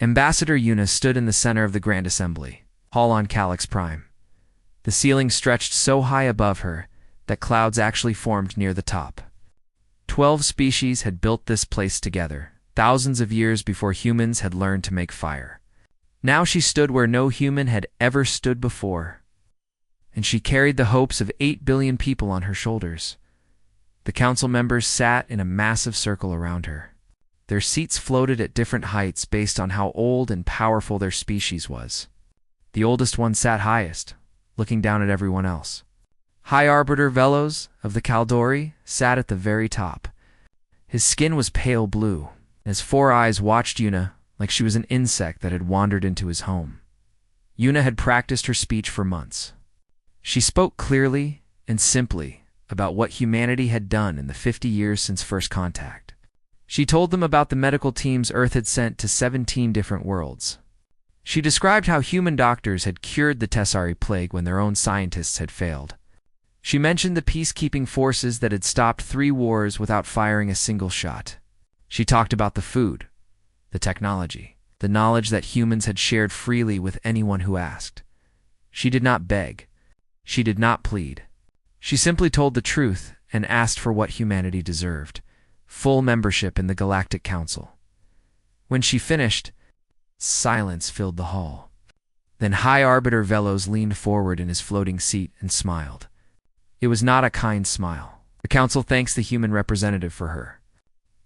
Ambassador Yuna stood in the center of the Grand Assembly, hall on Calyx Prime. The ceiling stretched so high above her that clouds actually formed near the top. 12 species had built this place together, thousands of years before humans had learned to make fire. Now she stood where no human had ever stood before, and she carried the hopes of 8 billion people on her shoulders. The council members sat in a massive circle around her. Their seats floated at different heights based on how old and powerful their species was. The oldest one sat highest, looking down at everyone else. High Arbiter Velos of the Caldori sat at the very top. His skin was pale blue, and his 4 eyes watched Yuna like she was an insect that had wandered into his home. Yuna had practiced her speech for months. She spoke clearly and simply about what humanity had done in the 50 years since first contact. She told them about the medical teams Earth had sent to 17 different worlds. She described how human doctors had cured the Tessari plague when their own scientists had failed. She mentioned the peacekeeping forces that had stopped 3 wars without firing a single shot. She talked about the food, the technology, the knowledge that humans had shared freely with anyone who asked. She did not beg. She did not plead. She simply told the truth and asked for what humanity deserved: full membership in the Galactic Council. When she finished, silence filled the hall. Then High Arbiter Velos leaned forward in his floating seat and smiled. It was not a kind smile. The council thanks the human representative for her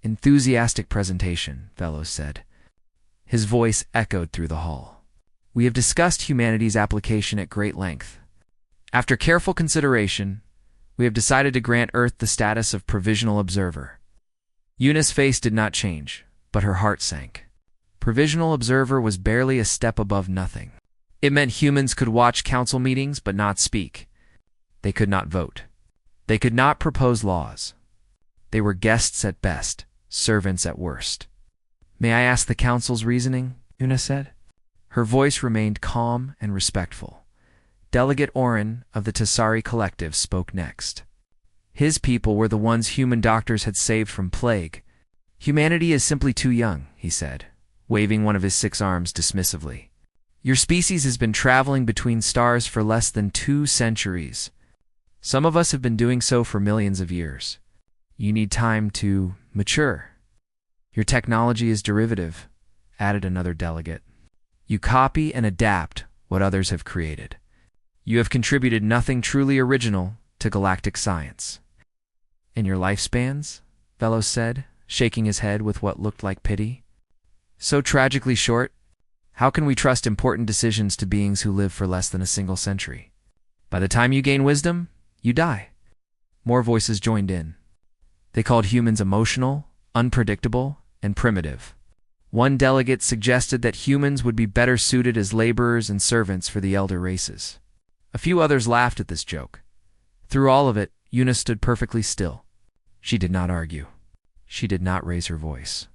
enthusiastic presentation, Velos said. His voice echoed through the hall. We have discussed humanity's application at great length. After careful consideration, we have decided to grant Earth the status of provisional observer. Yuna's face did not change, but her heart sank. Provisional observer was barely a step above nothing. It meant humans could watch council meetings but not speak. They could not vote. They could not propose laws. They were guests at best, servants at worst. May I ask the council's reasoning? Yuna said. Her voice remained calm and respectful. Delegate Orin of the Tessari Collective spoke next. His people were the ones human doctors had saved from plague. Humanity is simply too young, he said, waving one of his 6 arms dismissively. Your species has been traveling between stars for less than 2 centuries. Some of us have been doing so for millions of years. You need time to mature. Your technology is derivative, added another delegate. You copy and adapt what others have created. You have contributed nothing truly original to galactic science. And your lifespans? Velos said, shaking his head with what looked like pity. So tragically short, how can we trust important decisions to beings who live for less than a single century? By the time you gain wisdom, you die. More voices joined in. They called humans emotional, unpredictable, and primitive. One delegate suggested that humans would be better suited as laborers and servants for the elder races. A few others laughed at this joke. Through all of it, Yuna stood perfectly still. She did not argue. She did not raise her voice.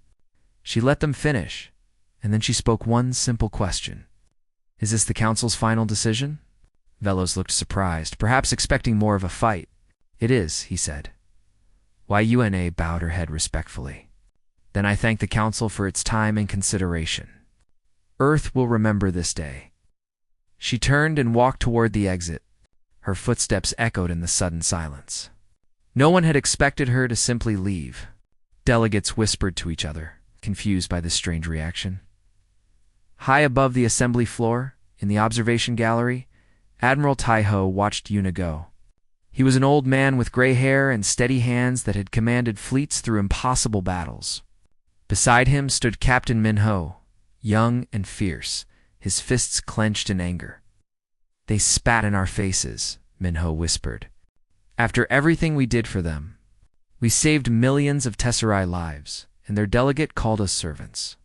She let them finish, and then she spoke one simple question. Is this the council's final decision? Velos looked surprised, perhaps expecting more of a fight. It is, he said. Yuna bowed her head respectfully. Then I thank the council for its time and consideration. Earth will remember this day. She turned and walked toward the exit. Her footsteps echoed in the sudden silence. No one had expected her to simply leave. Delegates whispered to each other, confused by this strange reaction. High above the assembly floor, in the observation gallery, Admiral Taiho watched Yuna go. He was an old man with gray hair and steady hands that had commanded fleets through impossible battles. Beside him stood Captain Minho, young and fierce, his fists clenched in anger. They spat in our faces, Minho whispered. After everything we did for them, we saved millions of Tessari lives, and their delegate called us servants.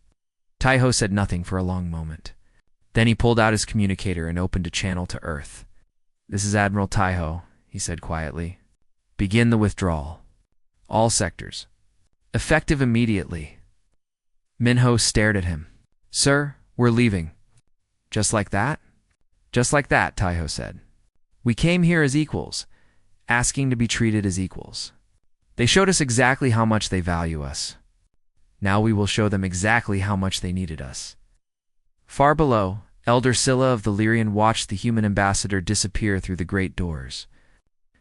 Taiho said nothing for a long moment. Then he pulled out his communicator and opened a channel to Earth. This is Admiral Taiho, he said quietly. Begin the withdrawal. All sectors. Effective immediately. Minho stared at him. Sir, we're leaving. Just like that? Just like that, Taiho said. We came here as equals, asking to be treated as equals. They showed us exactly how much they value us. Now we will show them exactly how much they needed us. Far below, Elder Scylla of the Lyrian watched the human ambassador disappear through the great doors.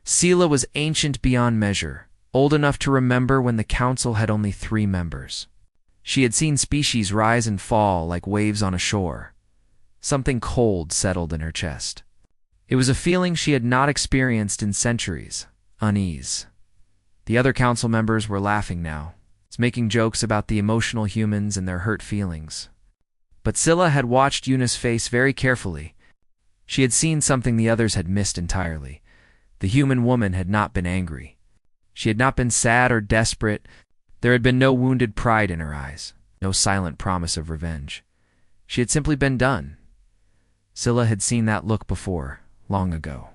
Scylla was ancient beyond measure, old enough to remember when the council had only 3 members. She had seen species rise and fall like waves on a shore. Something cold settled in her chest. It was a feeling she had not experienced in centuries: unease. The other council members were laughing now, making jokes about the emotional humans and their hurt feelings. But Scylla had watched Yuna's face very carefully. She had seen something the others had missed entirely. The human woman had not been angry. She had not been sad or desperate. There had been no wounded pride in her eyes, no silent promise of revenge. She had simply been done. Scylla had seen that look before, long ago.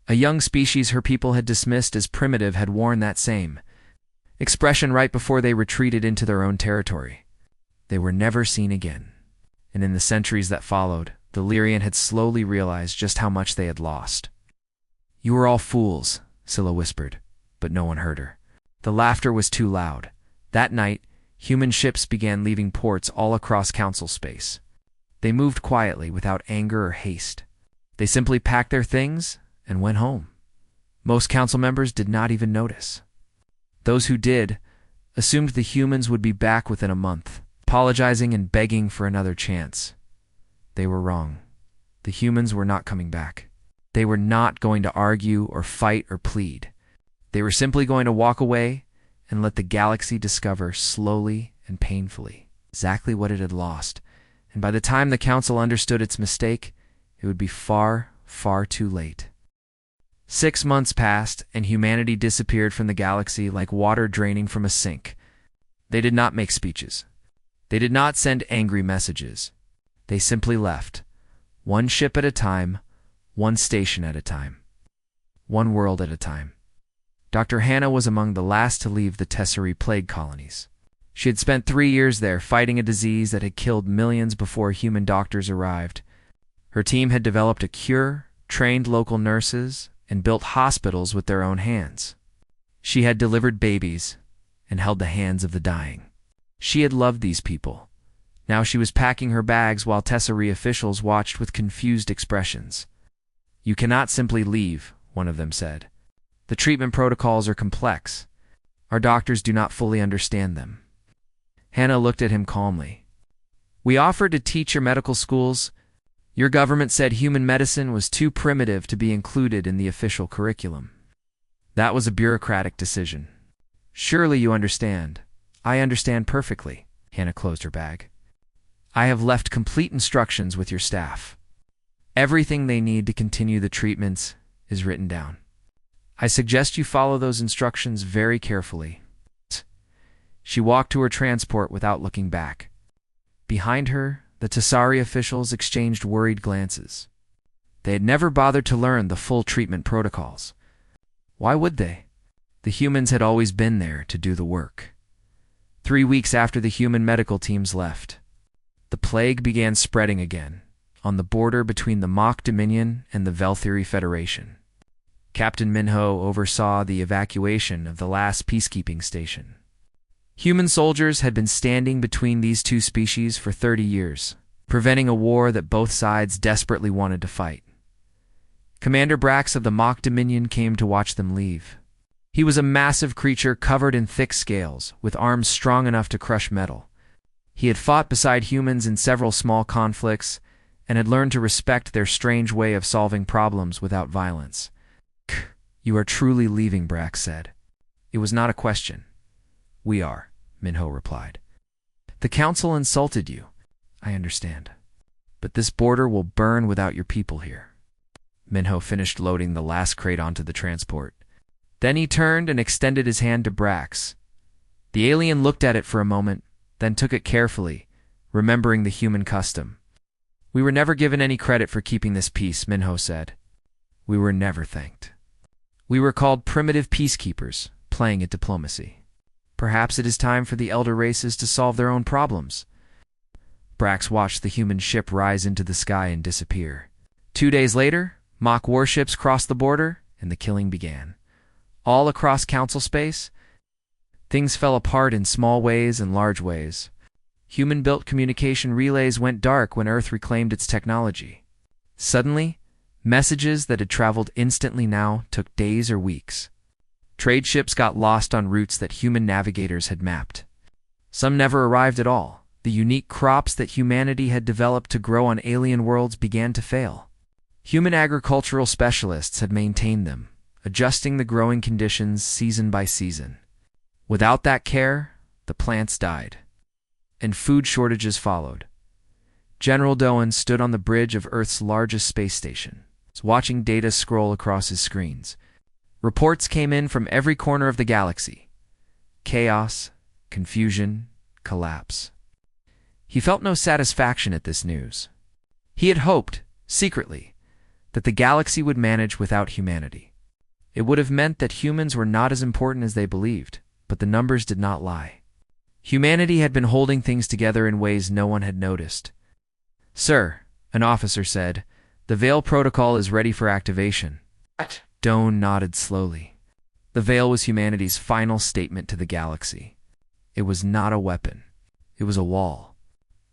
A young species her people had dismissed as primitive had worn that same expression right before they retreated into their own territory. They were never seen again. And in the centuries that followed, the Lyrian had slowly realized just how much they had lost. "You are all fools," Scylla whispered, but no one heard her. The laughter was too loud. That night, human ships began leaving ports all across council space. They moved quietly, without anger or haste. They simply packed their things and went home. Most council members did not even notice. Those who did assumed the humans would be back within a month, apologizing and begging for another chance. They were wrong. The humans were not coming back. They were not going to argue or fight or plead. They were simply going to walk away and let the galaxy discover slowly and painfully exactly what it had lost. And by the time the council understood its mistake, it would be far, far too late. 6 months passed, and humanity disappeared from the galaxy like water draining from a sink. They did not make speeches. They did not send angry messages. They simply left, one ship at a time, one station at a time, one world at a time. Dr. Hannah was among the last to leave the Tesserae plague colonies. She had spent 3 years there fighting a disease that had killed millions before human doctors arrived. Her team had developed a cure, trained local nurses, and built hospitals with their own hands. She had delivered babies and held the hands of the dying. She had loved these people. Now she was packing her bags while Tesserae officials watched with confused expressions. "You cannot simply leave," one of them said. "The treatment protocols are complex. Our doctors do not fully understand them." Hannah looked at him calmly. "We offered to teach your medical schools. Your government said human medicine was too primitive to be included in the official curriculum. That was a bureaucratic decision. Surely you understand." "I understand perfectly." Hannah closed her bag. "I have left complete instructions with your staff. Everything they need to continue the treatments is written down. I suggest you follow those instructions very carefully." She walked to her transport without looking back. Behind her, the Tesserae officials exchanged worried glances. They had never bothered to learn the full treatment protocols. Why would they? The humans had always been there to do the work. 3 weeks after the human medical teams left, the plague began spreading again, on the border between the Mock Dominion and the Velthiri Federation. Captain Minho oversaw the evacuation of the last peacekeeping station. Human soldiers had been standing between these two species for 30 years, preventing a war that both sides desperately wanted to fight. Commander Brax of the Mock Dominion came to watch them leave. He was a massive creature covered in thick scales, with arms strong enough to crush metal. He had fought beside humans in several small conflicts, and had learned to respect their strange way of solving problems without violence. "You are truly leaving," Brax said. It was not a question. "We are," Minho replied. "The council insulted you. I understand. But this border will burn without your people here." Minho finished loading the last crate onto the transport. Then he turned and extended his hand to Brax. The alien looked at it for a moment, then took it carefully, remembering the human custom. "We were never given any credit for keeping this peace," Minho said. "We were never thanked. We were called primitive peacekeepers, playing at diplomacy. Perhaps it is time for the elder races to solve their own problems." Brax watched the human ship rise into the sky and disappear. 2 days later, mock warships crossed the border, and the killing began. All across council space, things fell apart in small ways and large ways. Human-built communication relays went dark when Earth reclaimed its technology. Suddenly, messages that had traveled instantly now took days or weeks. Trade ships got lost on routes that human navigators had mapped. Some never arrived at all. The unique crops that humanity had developed to grow on alien worlds began to fail. Human agricultural specialists had maintained them, adjusting the growing conditions season by season. Without that care, the plants died, and food shortages followed. General Doan stood on the bridge of Earth's largest space station, watching data scroll across his screens. Reports came in from every corner of the galaxy. Chaos, confusion, collapse. He felt no satisfaction at this news. He had hoped, secretly, that the galaxy would manage without humanity. It would have meant that humans were not as important as they believed, but the numbers did not lie. Humanity had been holding things together in ways no one had noticed. "Sir," an officer said, "the Veil Protocol is ready for activation." What? Doan nodded slowly. The Veil was humanity's final statement to the galaxy. It was not a weapon. It was a wall.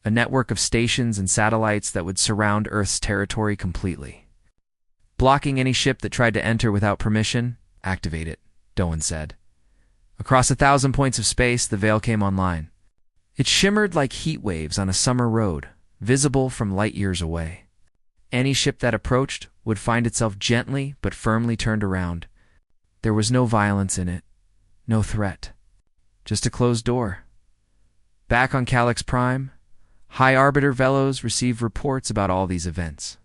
A network of stations and satellites that would surround Earth's territory completely. "Blocking any ship that tried to enter without permission, activate it," Doan said. Across 1,000 points of space, the Veil came online. It shimmered like heat waves on a summer road, visible from light years away. Any ship that approached would find itself gently but firmly turned around. There was no violence in it, no threat, just a closed door. Back on Calyx Prime, High Arbiter Velos received reports about all these events.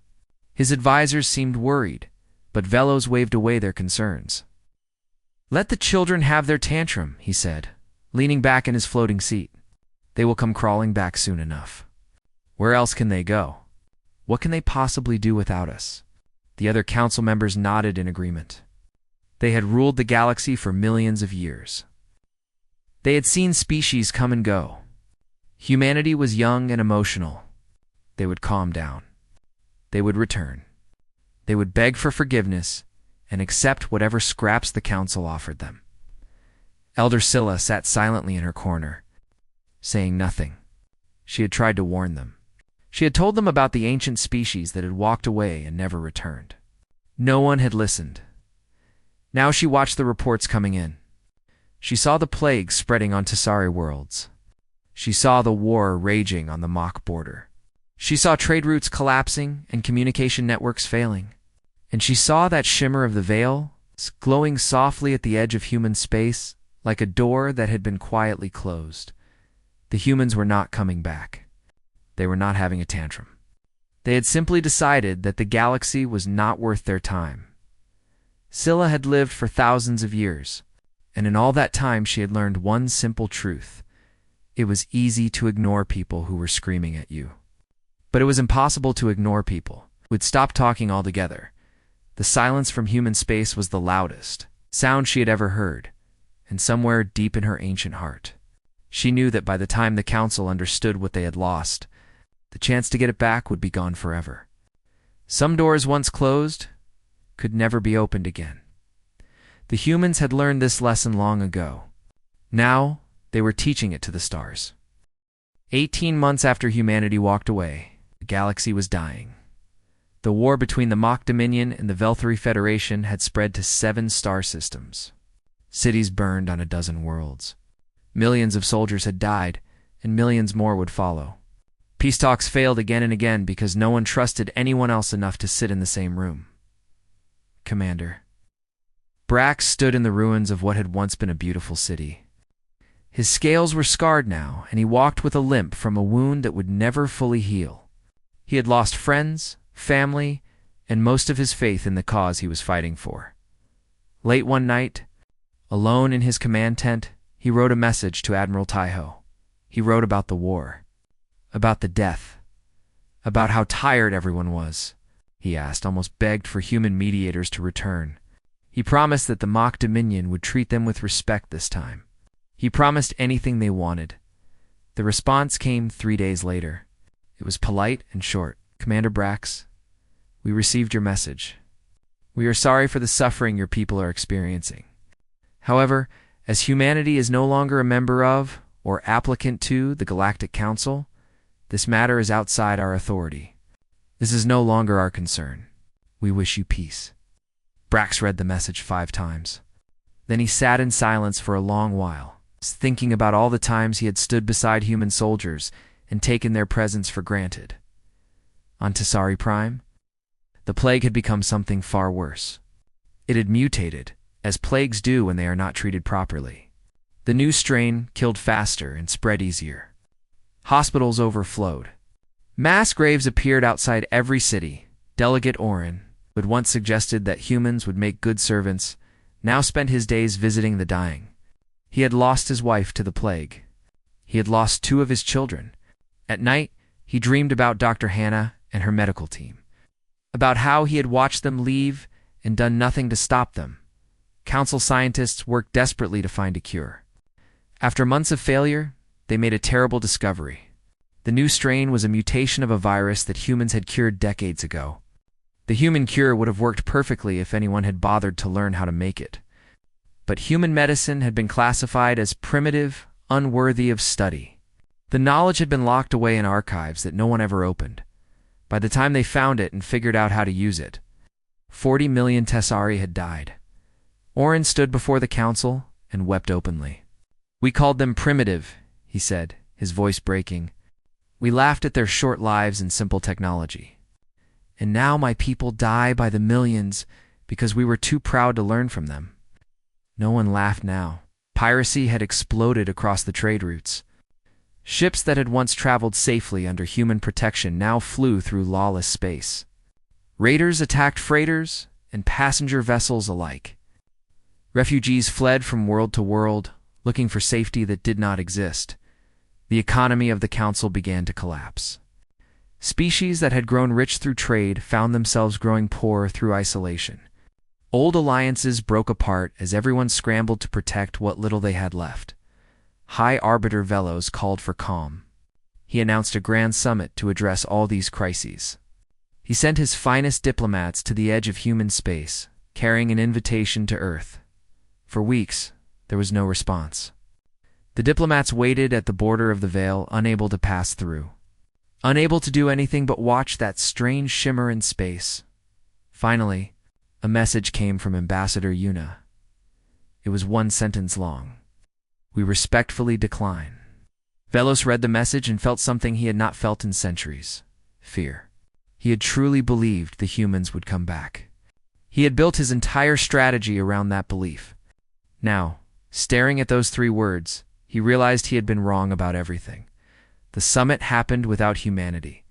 His advisors seemed worried, but Velos waved away their concerns. "Let the children have their tantrum," he said, leaning back in his floating seat. "They will come crawling back soon enough. Where else can they go? What can they possibly do without us?" The other council members nodded in agreement. They had ruled the galaxy for millions of years. They had seen species come and go. Humanity was young and emotional. They would calm down. They would return. They would beg for forgiveness and accept whatever scraps the council offered them. Elder Scylla sat silently in her corner, saying nothing. She had tried to warn them. She had told them about the ancient species that had walked away and never returned. No one had listened. Now she watched the reports coming in. She saw the plague spreading on Tessari worlds. She saw the war raging on the Mach border. She saw trade routes collapsing and communication networks failing. And she saw that shimmer of the Veil glowing softly at the edge of human space, like a door that had been quietly closed. The humans were not coming back. They were not having a tantrum. They had simply decided that the galaxy was not worth their time. Scylla had lived for thousands of years, and in all that time she had learned one simple truth. It was easy to ignore people who were screaming at you. But it was impossible to ignore people who would stop talking altogether. The silence from human space was the loudest sound she had ever heard, and somewhere deep in her ancient heart, she knew that by the time the council understood what they had lost, the chance to get it back would be gone forever. Some doors once closed could never be opened again. The humans had learned this lesson long ago. Now, they were teaching it to the stars. 18 months after humanity walked away, the galaxy was dying. The war between the Mach Dominion and the Velthari Federation had spread to 7 star systems. Cities burned on a dozen worlds. Millions of soldiers had died, and millions more would follow. Peace talks failed again and again because no one trusted anyone else enough to sit in the same room. Commander. Brax stood in the ruins of what had once been a beautiful city. His scales were scarred now, and he walked with a limp from a wound that would never fully heal. He had lost friends, family, and most of his faith in the cause he was fighting for. Late one night, alone in his command tent, he wrote a message to Admiral Taiho. He wrote about the war, about the death, about how tired everyone was. He asked, almost begged for human mediators to return. He promised that the Mach Dominion would treat them with respect this time. He promised anything they wanted. The response came 3 days later. It was polite and short. "Commander Brax, we received your message. We are sorry for the suffering your people are experiencing. However, as humanity is no longer a member of or applicant to the Galactic Council, this matter is outside our authority. This is no longer our concern. We wish you peace." Brax read the message 5 times. Then he sat in silence for a long while, thinking about all the times he had stood beside human soldiers and taken their presence for granted. On Tasari Prime, the plague had become something far worse. It had mutated, as plagues do when they are not treated properly. The new strain killed faster and spread easier. Hospitals overflowed. Mass graves appeared outside every city. Delegate Orin, who had once suggested that humans would make good servants, now spent his days visiting the dying. He had lost his wife to the plague. He had lost 2 of his children. At night, he dreamed about Dr. Hannah and her medical team, about how he had watched them leave and done nothing to stop them. Council scientists worked desperately to find a cure. After months of failure, they made a terrible discovery. The new strain was a mutation of a virus that humans had cured decades ago. The human cure would have worked perfectly if anyone had bothered to learn how to make it. But human medicine had been classified as primitive, unworthy of study. The knowledge had been locked away in archives that no one ever opened. By the time they found it and figured out how to use it, 40 million Tessari had died. Orin stood before the council and wept openly. "We called them primitive," he said, his voice breaking. "We laughed at their short lives and simple technology. And now my people die by the millions because we were too proud to learn from them." No one laughed now. Piracy had exploded across the trade routes. Ships that had once traveled safely under human protection now flew through lawless space. Raiders attacked freighters and passenger vessels alike. Refugees fled from world to world, looking for safety that did not exist. The economy of the council began to collapse. Species that had grown rich through trade found themselves growing poor through isolation. Old alliances broke apart as everyone scrambled to protect what little they had left. High Arbiter Velos called for calm. He announced a grand summit to address all these crises. He sent his finest diplomats to the edge of human space, carrying an invitation to Earth. For weeks, there was no response. The diplomats waited at the border of the veil, unable to pass through. Unable to do anything but watch that strange shimmer in space. Finally, a message came from Ambassador Yuna. It was 1 sentence long. "We respectfully decline." Velos read the message and felt something he had not felt in centuries: fear. He had truly believed the humans would come back. He had built his entire strategy around that belief. Now, staring at those 3 words, he realized he had been wrong about everything. The summit happened without humanity.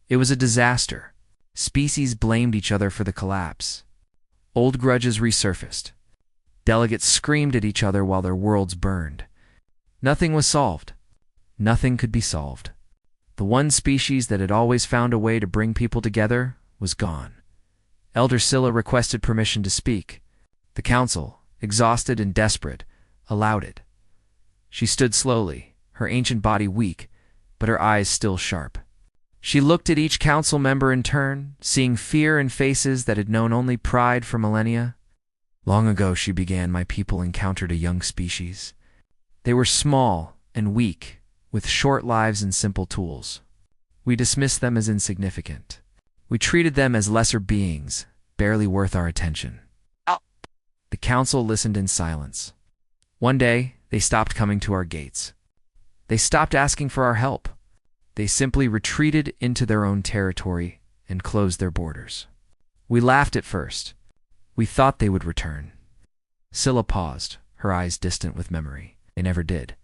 It was a disaster. Species blamed each other for the collapse. Old grudges resurfaced. Delegates screamed at each other while their worlds burned. Nothing was solved. Nothing could be solved. The one species that had always found a way to bring people together was gone. Elder Scylla requested permission to speak. The council, exhausted and desperate, allowed it. She stood slowly, her ancient body weak, but her eyes still sharp. She looked at each council member in turn, seeing fear in faces that had known only pride for millennia. "Long ago," she began, "my people encountered a young species. They were small and weak, with short lives and simple tools. We dismissed them as insignificant. We treated them as lesser beings, barely worth our attention." The council listened in silence. One day, they stopped coming to our gates. They stopped asking for our help. They simply retreated into their own territory and closed their borders. We laughed at first. We thought they would return. Scylla paused, her eyes distant with memory. They never did.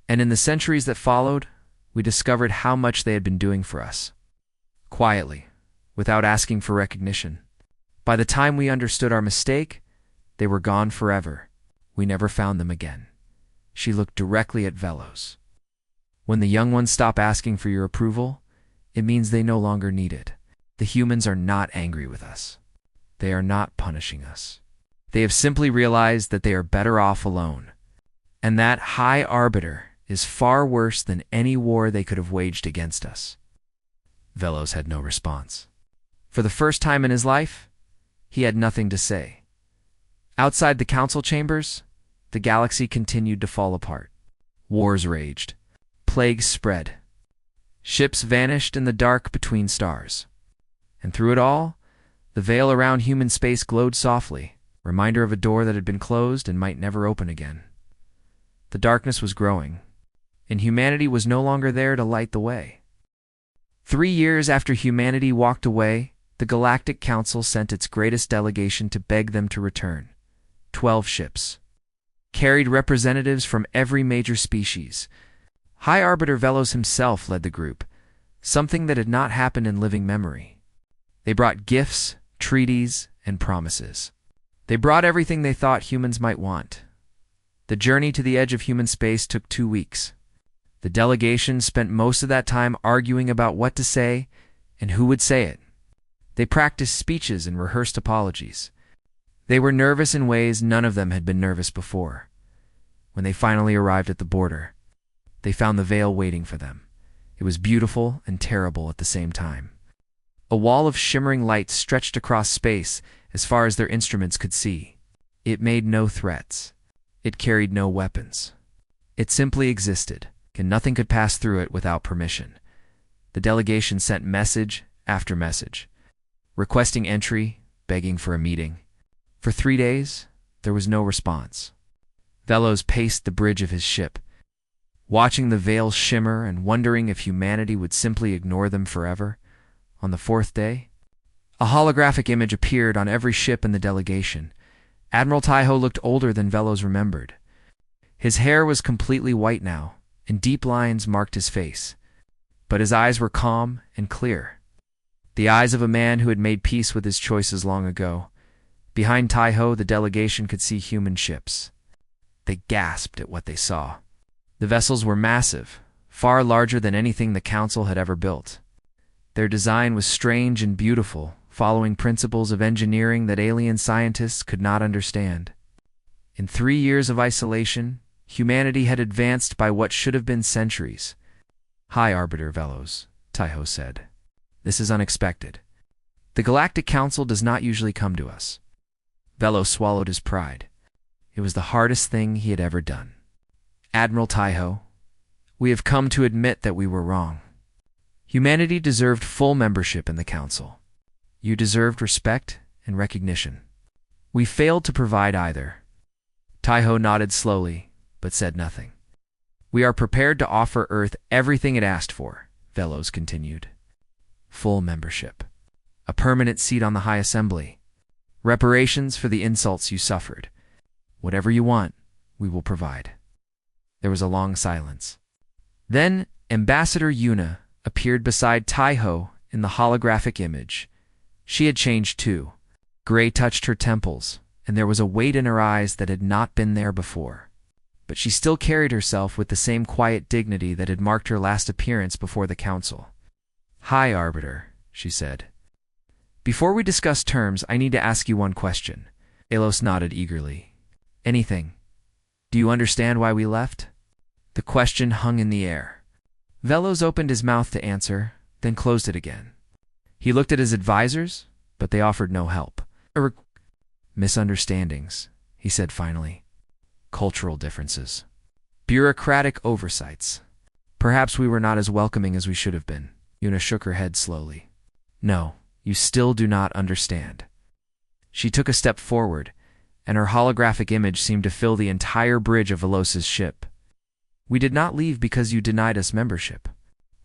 And in the centuries that followed, we discovered how much they had been doing for us. Quietly, without asking for recognition. By the time we understood our mistake, they were gone forever. We never found them again. She looked directly at Velos. When the young ones stop asking for your approval, it means they no longer need it. The humans are not angry with us. They are not punishing us. They have simply realized that they are better off alone. And that High Arbiter is far worse than any war they could have waged against us. Velos had no response. For the first time in his life, he had nothing to say. Outside the council chambers, the galaxy continued to fall apart. Wars raged. Plagues spread. Ships vanished in the dark between stars. And through it all, the veil around human space glowed softly, reminder of a door that had been closed and might never open again. The darkness was growing, and humanity was no longer there to light the way. 3 years after humanity walked away, the Galactic Council sent its greatest delegation to beg them to return. 12 ships carried representatives from every major species. High Arbiter Velos himself led the group, something that had not happened in living memory. They brought gifts, treaties, and promises. They brought everything they thought humans might want. The journey to the edge of human space took 2 weeks. The delegation spent most of that time arguing about what to say and who would say it. They practiced speeches and rehearsed apologies. They were nervous in ways none of them had been nervous before. When they finally arrived at the border, they found the veil waiting for them. It was beautiful and terrible at the same time. A wall of shimmering light stretched across space as far as their instruments could see. It made no threats. It carried no weapons. It simply existed, and nothing could pass through it without permission. The delegation sent message after message, requesting entry, begging for a meeting. For 3 days, there was no response. Velos paced the bridge of his ship, watching the veil shimmer and wondering if humanity would simply ignore them forever. On the 4th day, a holographic image appeared on every ship in the delegation. Admiral Taiho looked older than Velos remembered. His hair was completely white now, and deep lines marked his face. But his eyes were calm and clear. The eyes of a man who had made peace with his choices long ago. Behind Taiho, the delegation could see human ships. They gasped at what they saw. The vessels were massive, far larger than anything the Council had ever built. Their design was strange and beautiful, following principles of engineering that alien scientists could not understand. In 3 years of isolation, humanity had advanced by what should have been centuries. "High Arbiter Velos," Taiho said. "This is unexpected. The Galactic Council does not usually come to us." Velos swallowed his pride. It was the hardest thing he had ever done. "Admiral Taiho, we have come to admit that we were wrong. Humanity deserved full membership in the Council. You deserved respect and recognition. We failed to provide either." Taiho nodded slowly, but said nothing. "We are prepared to offer Earth everything it asked for," Velos continued. "Full membership. A permanent seat on the High Assembly. Reparations for the insults you suffered. Whatever you want, we will provide." There was a long silence. Then Ambassador Yuna appeared beside Taiho in the holographic image. She had changed too. Gray touched her temples, and there was a weight in her eyes that had not been there before. But she still carried herself with the same quiet dignity that had marked her last appearance before the Council. "High Arbiter," she said. "Before we discuss terms, I need to ask you one question." Velos nodded eagerly. "Anything. Do you understand why we left?" The question hung in the air. Velos opened his mouth to answer, then closed it again. He looked at his advisors, but they offered no help. "Misunderstandings," he said finally. "Cultural differences. Bureaucratic oversights. Perhaps we were not as welcoming as we should have been." Yuna shook her head slowly. "No, you still do not understand." She took a step forward, and her holographic image seemed to fill the entire bridge of Velos's ship. "We did not leave because you denied us membership.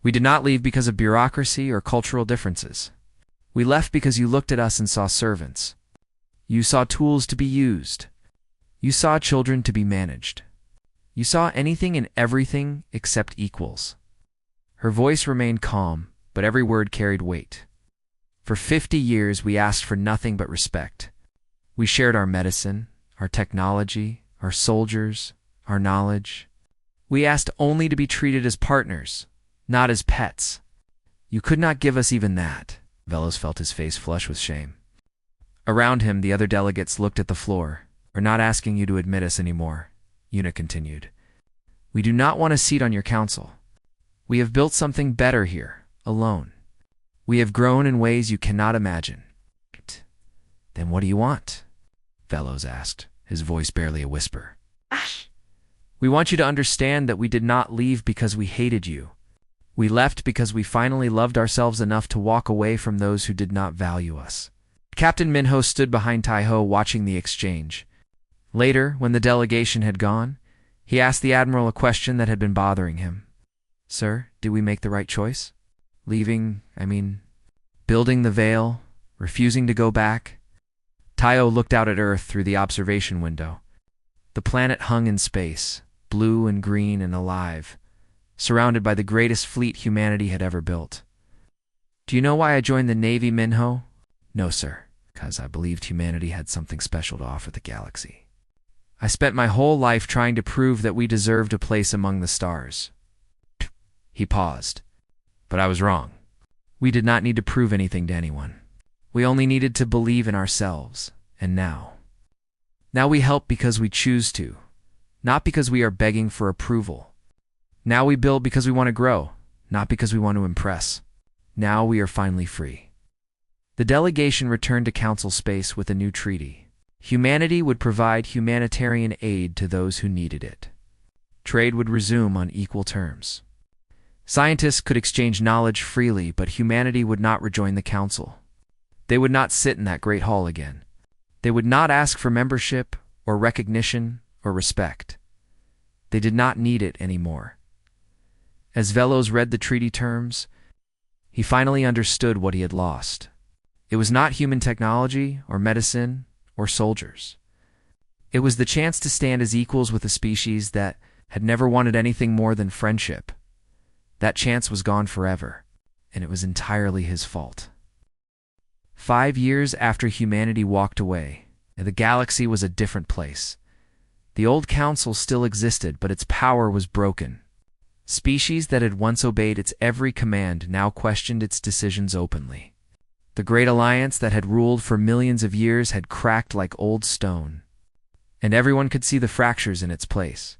We did not leave because of bureaucracy or cultural differences. We left because you looked at us and saw servants. You saw tools to be used. You saw children to be managed. You saw anything and everything except equals." Her voice remained calm, but every word carried weight. "For 50 years we asked for nothing but respect. We shared our medicine, our technology, our soldiers, our knowledge. We asked only to be treated as partners, not as pets. You could not give us even that." Velos felt his face flush with shame. Around him, the other delegates looked at the floor. "We're not asking you to admit us anymore," Yuna continued. "We do not want a seat on your council. We have built something better here, alone. We have grown in ways you cannot imagine." "Then what do you want?" Velos asked, his voice barely a whisper. We want you to understand that we did not leave because we hated you. We left because we finally loved ourselves enough to walk away from those who did not value us." Captain Minho stood behind Tai-Ho watching the exchange. Later, when the delegation had gone, he asked the admiral a question that had been bothering him. "Sir, did we make the right choice? Building the veil, refusing to go back?" Tai-Ho looked out at Earth through the observation window. The planet hung in space, blue and green and alive, surrounded by the greatest fleet humanity had ever built. "Do you know why I joined the Navy, Minho?" "No, sir, because I believed humanity had something special to offer the galaxy. I spent my whole life trying to prove that we deserved a place among the stars." He paused. "But I was wrong. We did not need to prove anything to anyone. We only needed to believe in ourselves. And now we help because we choose to, not because we are begging for approval. Now we build because we want to grow, not because we want to impress. Now we are finally free." The delegation returned to Council space with a new treaty. Humanity would provide humanitarian aid to those who needed it. Trade would resume on equal terms. Scientists could exchange knowledge freely, but humanity would not rejoin the Council. They would not sit in that great hall again. They would not ask for membership or recognition or respect. They did not need it anymore. As Velos read the treaty terms, he finally understood what he had lost. It was not human technology or medicine or soldiers. It was the chance to stand as equals with a species that had never wanted anything more than friendship. That chance was gone forever, and it was entirely his fault. 5 years after humanity walked away, the galaxy was a different place. The old council still existed, but its power was broken. Species that had once obeyed its every command now questioned its decisions openly. The great alliance that had ruled for millions of years had cracked like old stone, and everyone could see the fractures in its place.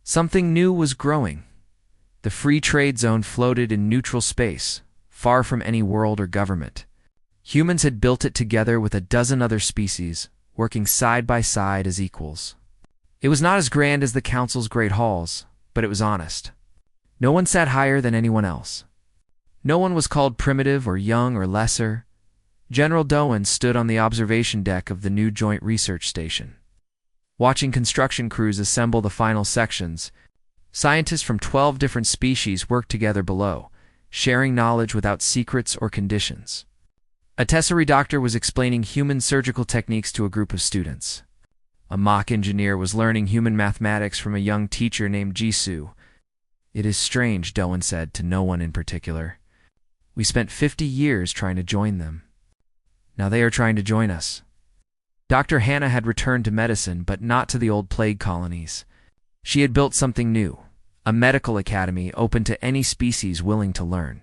Something new was growing. The free trade zone floated in neutral space, far from any world or government. Humans had built it together with a dozen other species, working side by side as equals. It was not as grand as the Council's great halls, but it was honest. No one sat higher than anyone else. No one was called primitive or young or lesser. General Doan stood on the observation deck of the new Joint Research Station. Watching construction crews assemble the final sections, scientists from 12 different species worked together below, sharing knowledge without secrets or conditions. A Tesserae doctor was explaining human surgical techniques to a group of students. A mock engineer was learning human mathematics from a young teacher named Jisoo. "It is strange," Doan said to no one in particular. "We spent 50 years trying to join them. Now they are trying to join us." Dr. Hannah had returned to medicine, but not to the old plague colonies. She had built something new, a medical academy open to any species willing to learn.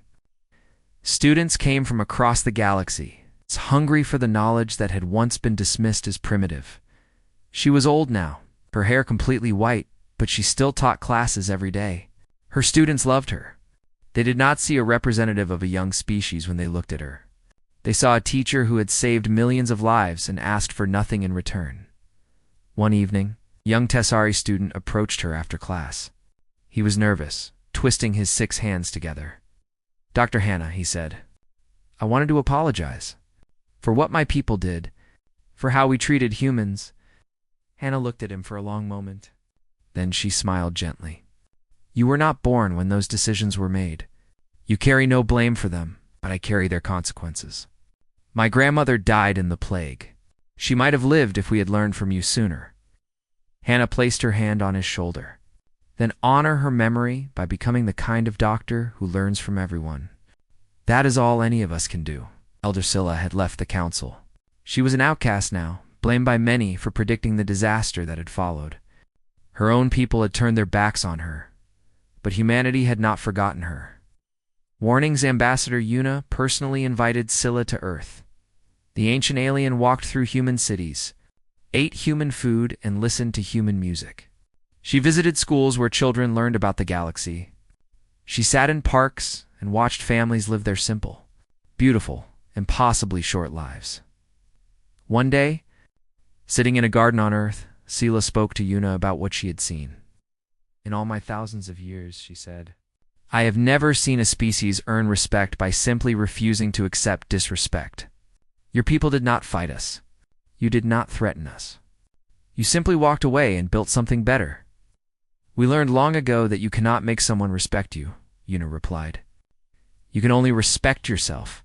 Students came from across the galaxy, hungry for the knowledge that had once been dismissed as primitive. She was old now, her hair completely white, but she still taught classes every day. Her students loved her. They did not see a representative of a young species when they looked at her. They saw a teacher who had saved millions of lives and asked for nothing in return. One evening, a young Tesserae student approached her after class. He was nervous, twisting his 6 hands together. "Dr. Hannah," he said, "I wanted to apologize for what my people did, for how we treated humans." Hannah looked at him for a long moment. Then she smiled gently. "You were not born when those decisions were made. You carry no blame for them, but I carry their consequences. My grandmother died in the plague. She might have lived if we had learned from you sooner." Hannah placed her hand on his shoulder. "Then honor her memory by becoming the kind of doctor who learns from everyone. That is all any of us can do." Elder Scylla had left the council. She was an outcast now, blamed by many for predicting the disaster that had followed. Her own people had turned their backs on her, but humanity had not forgotten her. Warning's ambassador Yuna personally invited Scylla to Earth. The ancient alien walked through human cities, ate human food, and listened to human music. She visited schools where children learned about the galaxy. She sat in parks and watched families live their simple, beautiful, impossibly short lives. One day, sitting in a garden on Earth, Scylla spoke to Yuna about what she had seen. In all my thousands of years, she said, I have never seen a species earn respect by simply refusing to accept disrespect. Your people did not fight us. You did not threaten us. You simply walked away and built something better. We learned long ago that you cannot make someone respect you, Una replied. You can only respect yourself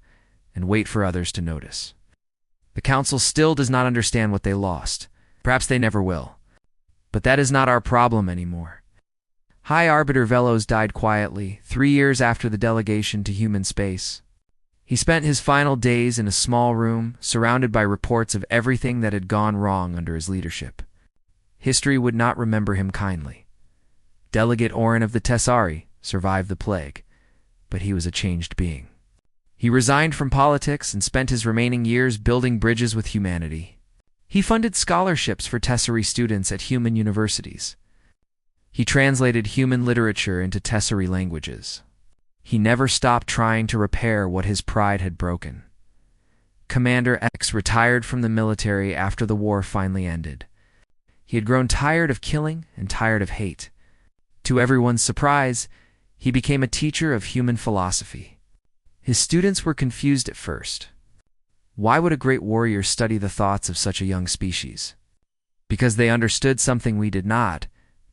and wait for others to notice. The Council still does not understand what they lost. Perhaps they never will. But that is not our problem anymore. High Arbiter Velos died quietly 3 years after the delegation to human space. He spent his final days in a small room, surrounded by reports of everything that had gone wrong under his leadership. History would not remember him kindly. Delegate Orin of the Tessari survived the plague, but he was a changed being. He resigned from politics and spent his remaining years building bridges with humanity. He funded scholarships for Tessari students at human universities. He translated human literature into Tessari languages. He never stopped trying to repair what his pride had broken. Commander X retired from the military after the war finally ended. He had grown tired of killing and tired of hate. To everyone's surprise, he became a teacher of human philosophy. His students were confused at first. Why would a great warrior study the thoughts of such a young species? Because they understood something we did not,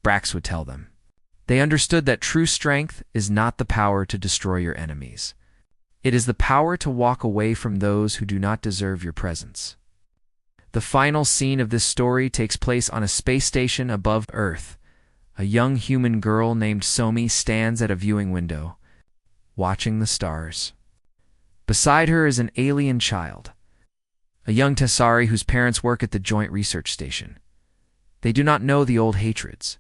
Brax would tell them. They understood that true strength is not the power to destroy your enemies. It is the power to walk away from those who do not deserve your presence. The final scene of this story takes place on a space station above Earth. A young human girl named Somi stands at a viewing window, watching the stars. Beside her is an alien child, a young Tessari whose parents work at the Joint Research Station. They do not know the old hatreds.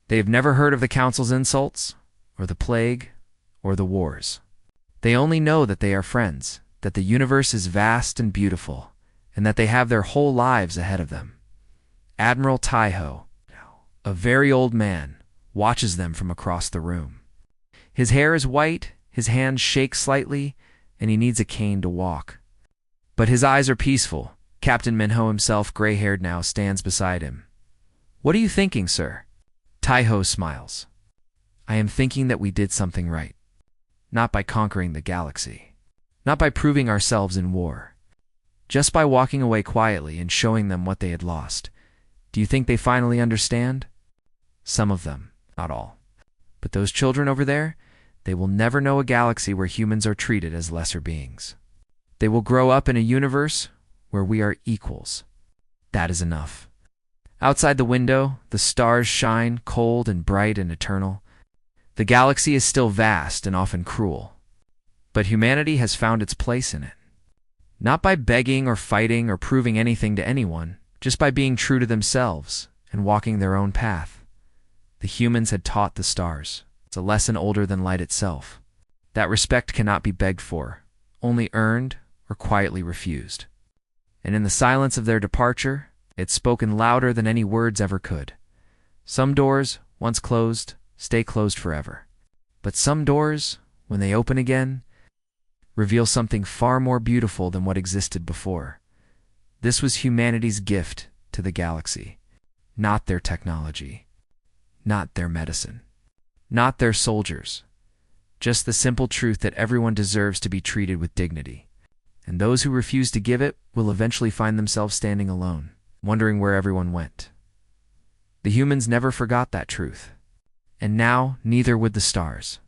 They have never heard of the Council's insults, or the plague, or the wars. They only know that they are friends, that the universe is vast and beautiful, and that they have their whole lives ahead of them. Admiral Taiho, a very old man, watches them from across the room. His hair is white, his hands shake slightly, and he needs a cane to walk. But his eyes are peaceful. Captain Minho himself, gray-haired now, stands beside him. What are you thinking, sir? Taiho smiles. I am thinking that we did something right. Not by conquering the galaxy. Not by proving ourselves in war. Just by walking away quietly and showing them what they had lost. Do you think they finally understand? Some of them, not all. But those children over there, they will never know a galaxy where humans are treated as lesser beings. They will grow up in a universe where we are equals. That is enough. Outside the window, the stars shine, cold and bright and eternal. The galaxy is still vast and often cruel. But humanity has found its place in it. Not by begging or fighting or proving anything to anyone, just by being true to themselves and walking their own path. The humans had taught the stars. It's a lesson older than light itself. That respect cannot be begged for, only earned or quietly refused. And in the silence of their departure, it's spoken louder than any words ever could. Some doors, once closed, stay closed forever. But some doors, when they open again, reveal something far more beautiful than what existed before. This was humanity's gift to the galaxy. Not their technology. Not their medicine. Not their soldiers. Just the simple truth that everyone deserves to be treated with dignity. And those who refuse to give it will eventually find themselves standing alone, wondering where everyone went. The humans never forgot that truth. And now, neither would the stars.